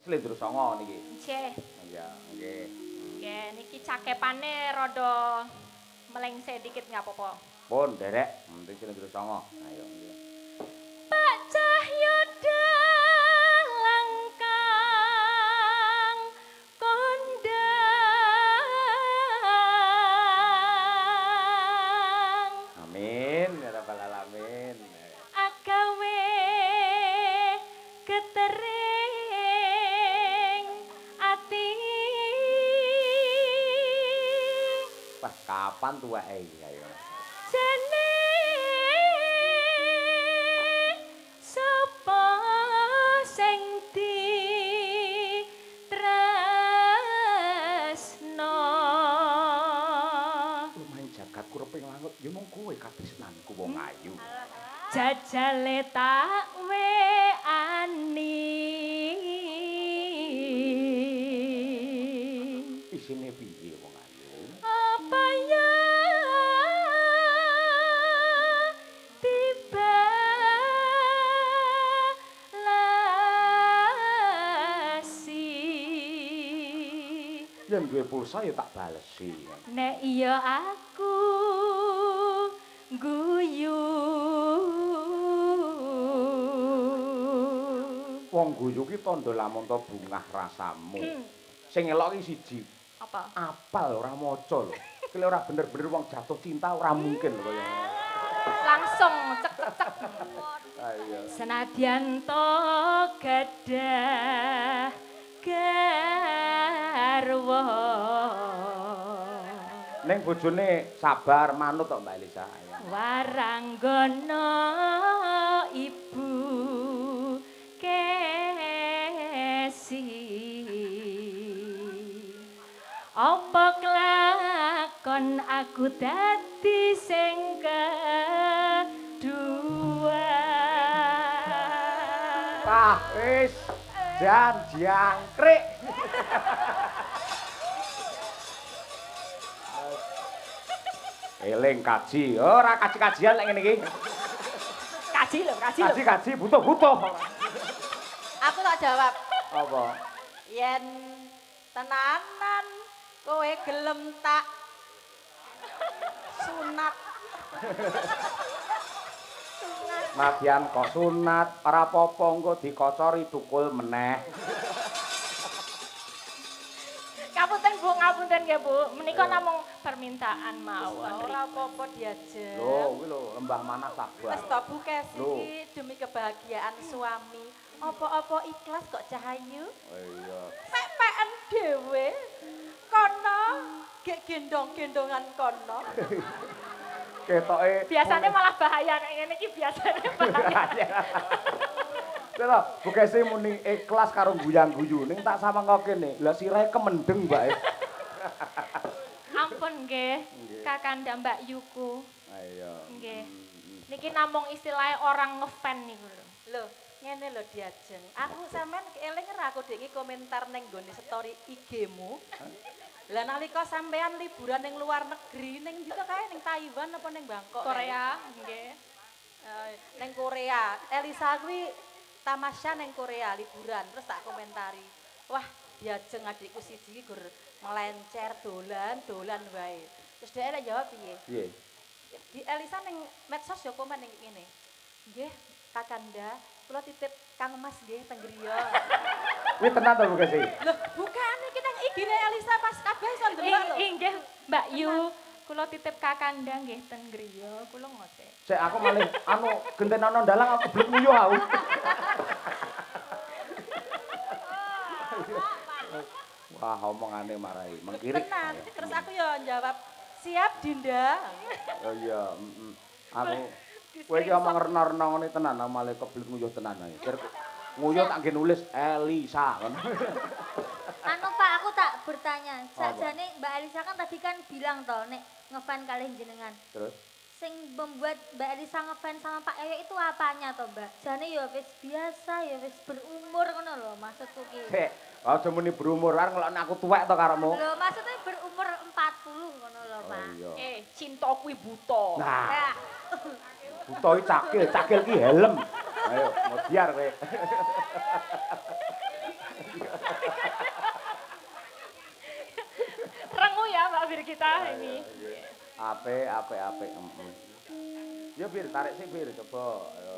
Slendro Songo niki. Nggih. Iya, nggih. Nggih, niki cakepane rada melengsek dikit nggak apa-apa. Pun derek, penting Slendro Songo. Ayo nggih. Pak Cahyo dalang kang kondang. Amin ya rabbal alamin. Agawe ketering ati. Wah, kapan tuweke iki ayo. Jane sapa sing ditresno. Lumayan jagat kureping langut ya mung kowe katresnanku wong ayu. Jajale tak weani. Isine piye wong ayu? Apa ya tiba lasi. Yen duwe pulsa ya tak balesi. Nek iya aku guyu. Wong guyu ki tandha lamun ta bungah rasamu. Sing elok ki siji. Apa? Apal ora maca lho. Ki ora bener-bener wong jatuh cinta ora mungkin lho kaya ngono. Langsung cek cek cek. Ayo. Senadyan to gadah garwa. Ning bojone sabar manut kok Mbak Elisa. Ayo. Waranggana ibu kesi. Apa kelakon aku dadi sing kedua. Wah, wis jan jangkrik. Eling kaji, ora kaji-kajian lek ngene iki. Kaji lho, kaji lho. Kaji-kaji butuh-butuh. Aku tak jawab. Apa? Yen tenanan kowe gelem tak sunat. Nadyan kok sunat, ora apa-apa engko dikocori tukul meneh. Ngapunten Bu, ngapunten nggih Bu. Menika namung permintaan mawon. Ora apa-apa diajeng. Lho, kuwi lho lembah mana sabar. Wes to bukes Loh. iki demi kebahagiaan suami. Apa-apa ikhlas kok Cahayu. Oh iya. Pek-peken dhewe. Kono gek gendong-gendongan kono. Ketoke Biasanya malah bahaya kayak ngene iki biasanya bahaya. Lho, bukese muni ikhlas karo guyang-guyu ning tak samangko kene. Lah sirahe kemendeng, Mbak. Ampun nggih, Kakanda Mbak Yuku. Ayo. Nggih. Niki namung istilahnya orang ngefan niku lho. Lho, ngene lho diajeng. Aku sampean eling ora aku dek komentar ning nggone story IG-mu. Lah nalika sampean liburan ning luar negeri ning juga kae ning Taiwan apa ning Bangkok? Korea, nggih. Ning Korea. Elisa kuwi tamasya ning Korea liburan terus tak komentari. Wah, diajeng adikku siji iki gur melencer dolan wae. Terus dia ada jawab piye? Piye? Di Elisa ning medsos yo komen ning ngene. Nggih, Kakanda, kula titip Kang Mas nggih teng griya. Kuwi tenan to bukese? Loh, bukan iki nang IG-ne Elisa pas kabeh iso ndelok lho. Nggih, Mbak Yu. Kula titip Kakanda nggih ten griya, kula ngotek. Sik aku malih anu genten ana ndalang aku keblek nguyuh aku. Wah, omongane marai mengkirik. Tenan, terus aku yo jawab, "Siap, Dinda." Oh iya, Aku kowe iki omong rena-rena ngene tenan, malah keblek nguyuh tenan ae. Nguyuh tak nggih nulis Elisa ngono. Anu Pak, aku tak bertanya. Sakjane Mbak Elisa kan tadi kan bilang toh nek ngefan kalih jenengan. Terus Sing membuat Mbak Elisa ngefan sama Pak Yoyo itu apanya toh, Mbak? Jane ya wis biasa, ya wis berumur ngono lho maksudku ki. Sik, aja muni berumur arep ngelokno aku tuwek to karomu. Lho maksudnya berumur 40 ngono lho, Pak. Oh iya. Cinta kuwi buta. Nah, Ya. buta iki cakil ki helm. Ayo, modiar kowe. kita ini. Apik. Ya Bir, tarik sih Bir, coba. Ayo.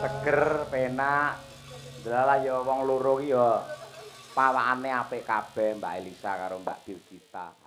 Seger, penak. Delalah ya wong loro ki ya pawakane apik kabeh Mbak Elisa karo Mbak Birgita.